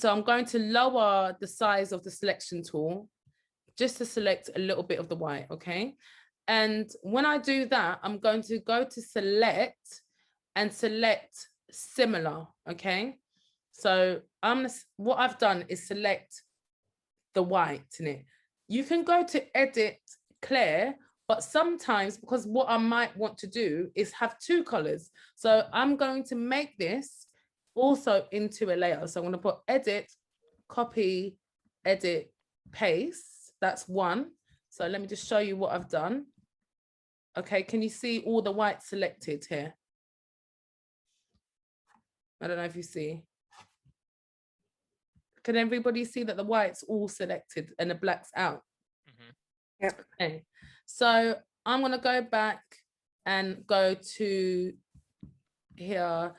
So I'm going to lower the size of the selection tool just to select a little bit of the white, okay? And when I do that, I'm going to go to select and select similar, okay? So what I've done is select the white in it. You can go to edit clear, but sometimes, because what I might want to do is have two colors. So I'm going to make this also into a layer. So I'm going to put edit, copy, edit, paste. That's one. So let me just show you what I've done. Okay, can you see all the white selected here? I don't know if you see. Can everybody see that the white's all selected and the black's out? Mm-hmm. Yep. Okay, so I'm going to go back and go to here.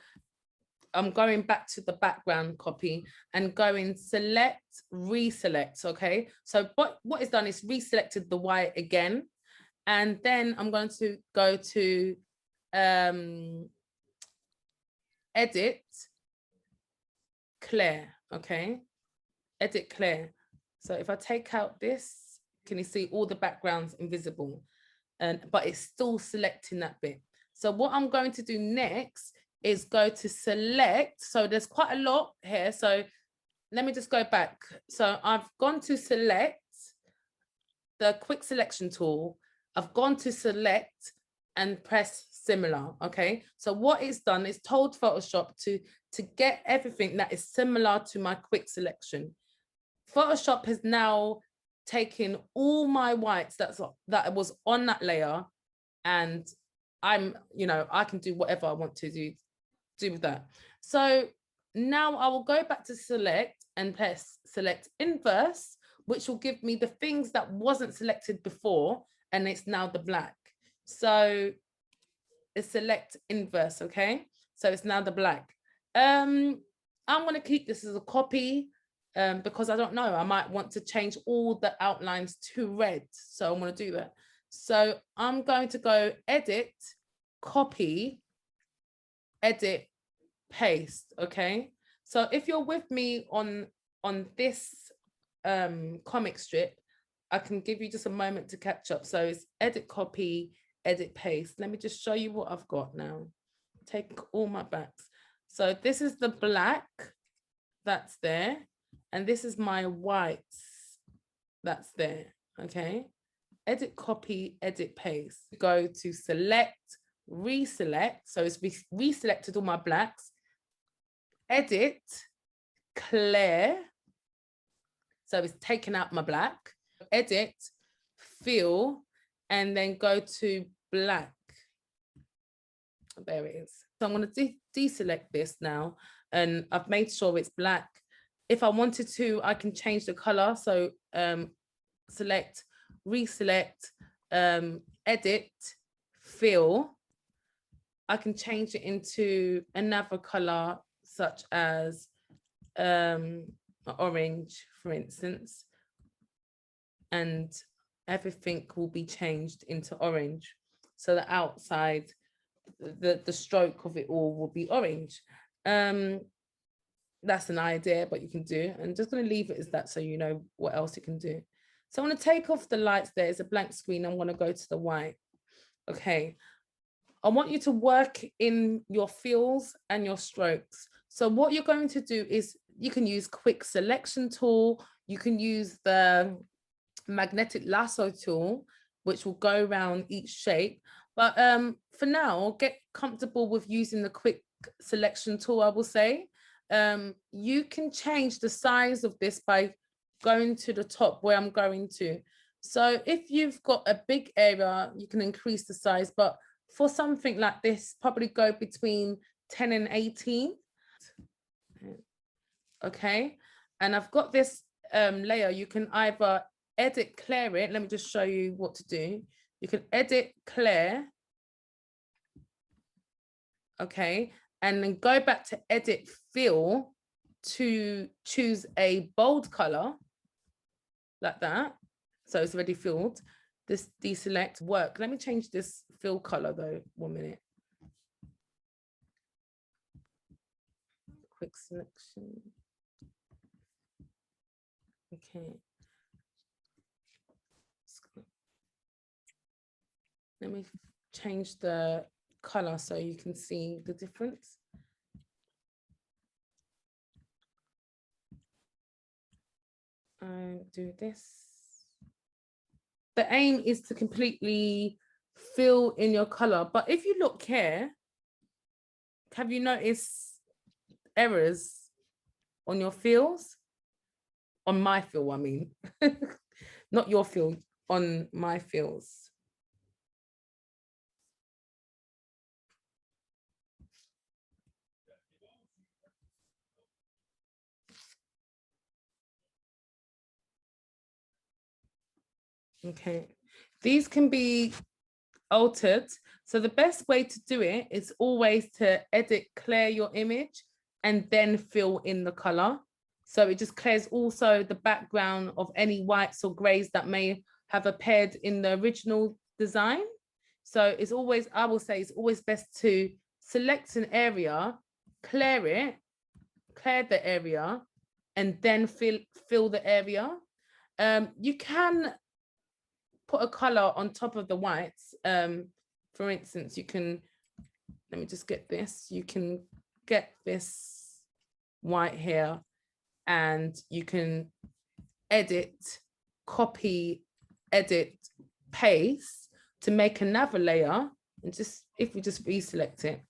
I'm going back to the background copy and going select, reselect, okay? So what is done is reselected the white again. And then I'm going to go to edit, clear, okay? Edit clear. So if I take out this, can you see all the backgrounds invisible? But it's still selecting that bit. So what I'm going to do next is go to select. So there's quite a lot here. So let me just go back. So I've gone to select, the quick selection tool. I've gone to select and press similar, okay? So what it's done is told Photoshop to get everything that is similar to my quick selection. Photoshop has now taken all my whites that was on that layer, and I can do whatever I want to do with that. So now I will go back to select and press select inverse, which will give me the things that wasn't selected before, and it's now the black. So it's select inverse, okay? So it's now the black. I'm going to keep this as a copy because I don't know, I might want to change all the outlines to red. So I'm going to do that. So I'm going to go edit, copy, edit, paste, okay? So if you're with me on this comic strip, I can give you just a moment to catch up. So it's edit, copy, edit, paste. Let me just show you what I've got now. Take all my backs. So this is the black that's there, and this is my whites that's there, okay? Edit, copy, edit, paste. Go to select, reselect. So it's reselected all my blacks. Edit, clear. So it's taken out my black. Edit, fill, and then go to black. There it is. So I'm going to deselect this now, and I've made sure it's black. If I wanted to, I can change the color. So select, reselect, edit, fill. I can change it into another color, such as orange, for instance, and everything will be changed into orange. So the outside, the stroke of it all will be orange. That's an idea, but you can do. I'm just going to leave it as that so you know what else you can do. So I'm going to take off the lights there. It's a blank screen. I'm going to go to the white. Okay. I want you to work in your fills and your strokes. So what you're going to do is you can use quick selection tool. You can use the magnetic lasso tool, which will go around each shape. But for now, get comfortable with using the quick selection tool, I will say. You can change the size of this by going to the top where I'm going to. So if you've got a big area, you can increase the size, but for something like this, probably go between 10 and 18. Okay, and I've got this layer. You can either edit, clear it. Let me just show you what to do. You can edit, clear. Okay, and then go back to edit, fill to choose a bold color like that. So it's already filled. This deselect work. Let me change this fill color though. 1 minute. Quick selection. Okay. Let me change the color so you can see the difference. Do this. The aim is to completely fill in your color, but if you look here, have you noticed errors on your fills? On my fill, I mean, not your fill, on my fills. Okay, these can be altered. So the best way to do it is always to edit, clear your image, and then fill in the color. So it just clears also the background of any whites or grays that may have appeared in the original design. So it's always, I will say, it's always best to select an area, clear it, clear the area, and then fill the area. You can put a color on top of the whites. For instance, you can, let me just get this. You can get this white here and you can edit, copy, edit, paste to make another layer. And just, if we just reselect it,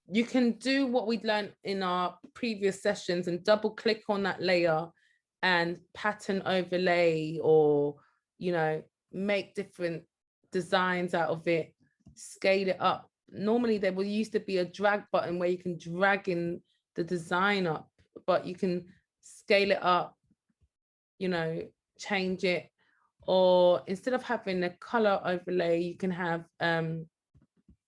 you can do what we learned in our previous sessions and double click on that layer and pattern overlay, or, you know, make different designs out of it, scale it up. Normally there will used to be a drag button where you can drag in the design up, but you can scale it up, you know, change it. Or instead of having a color overlay, you can have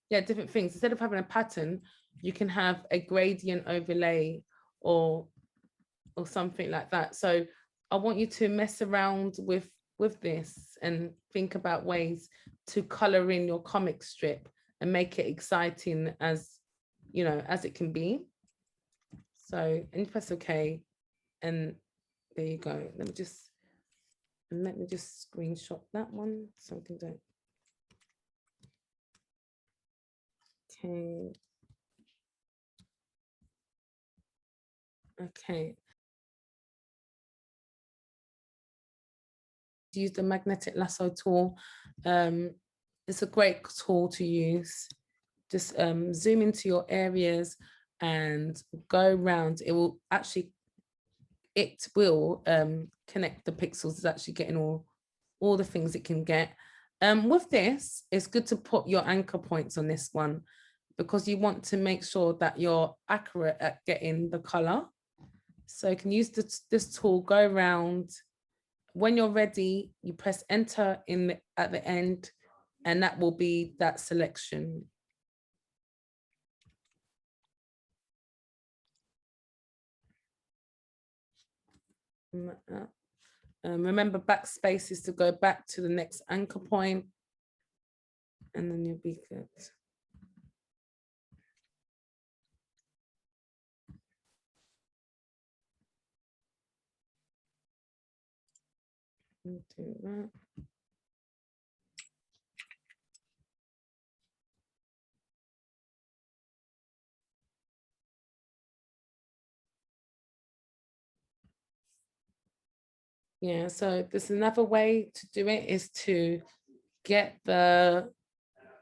different things. Instead of having a pattern, you can have a gradient overlay or something like that. So I want you to mess around with this and think about ways to color in your comic strip and make it exciting as, you know, as it can be. So, and you press OK, and there you go. Let me just screenshot that one so we can do it. Okay. Okay. Use the magnetic lasso tool. It's a great tool to use. Just zoom into your areas and go around. It will connect the pixels. It's actually getting all the things it can get. With this, it's good to put your anchor points on this one, because you want to make sure that you're accurate at getting the color. So you can use this tool, go around. When you're ready, you press enter at the end, and that will be that selection. Remember, backspace is to go back to the next anchor point, and then you'll be good. Do that. Yeah, so there's another way to do it, is to get the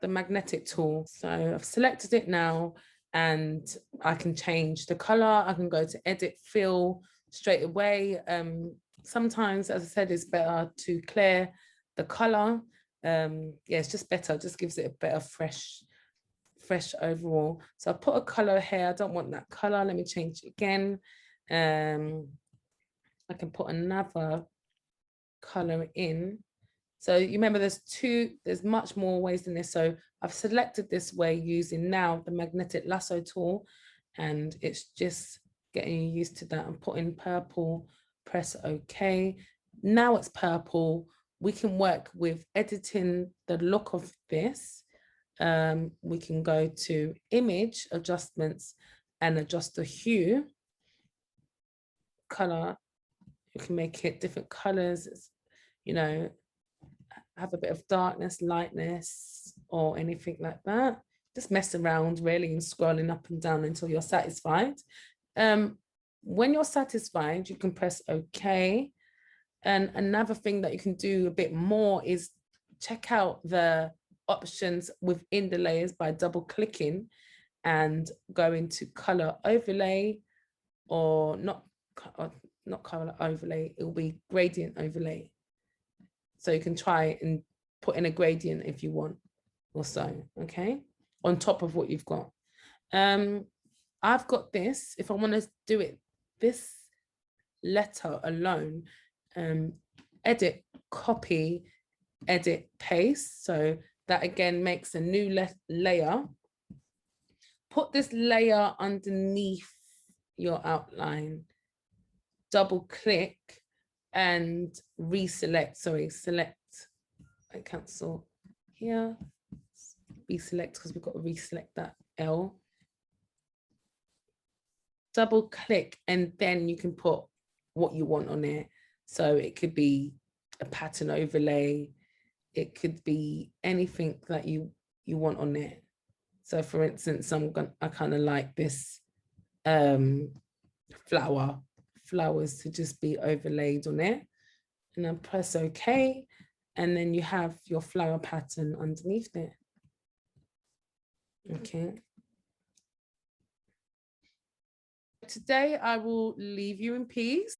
magnetic tool. So I've selected it now, and I can change the color. I can go to edit fill straight away. Sometimes, as I said, it's better to clear the color. Yeah, it's just better, just gives it a better fresh overall. So I put a color here. I don't want that color. Let me change it again. I can put another color in. So you remember there's much more ways than this. So I've selected this way using now the magnetic lasso tool, and it's just getting you used to that. I'm putting purple, press OK. Now it's purple. We can work with editing the look of this. We can go to image adjustments and adjust the hue. color, you can make it different colors, you know, have a bit of darkness, lightness, or anything like that. Just mess around really and scrolling up and down until you're satisfied. When you're satisfied, you can press OK. And another thing that you can do a bit more is check out the options within the layers by double clicking and go into color overlay, or not color overlay, it will be gradient overlay. So you can try and put in a gradient if you want or so, okay, on top of what you've got. I've got this. If I want to do it, this letter alone, edit, copy, edit, paste. So that again makes a new layer. Put this layer underneath your outline, double click and reselect, select and cancel here, reselect because we've got to reselect that L. Double click and then you can put what you want on there. So it could be a pattern overlay, it could be anything that you want on there. So for instance, I kind of like this flowers to just be overlaid on it, and then press OK, and then you have your flower pattern underneath it. Okay. Today I will leave you in peace.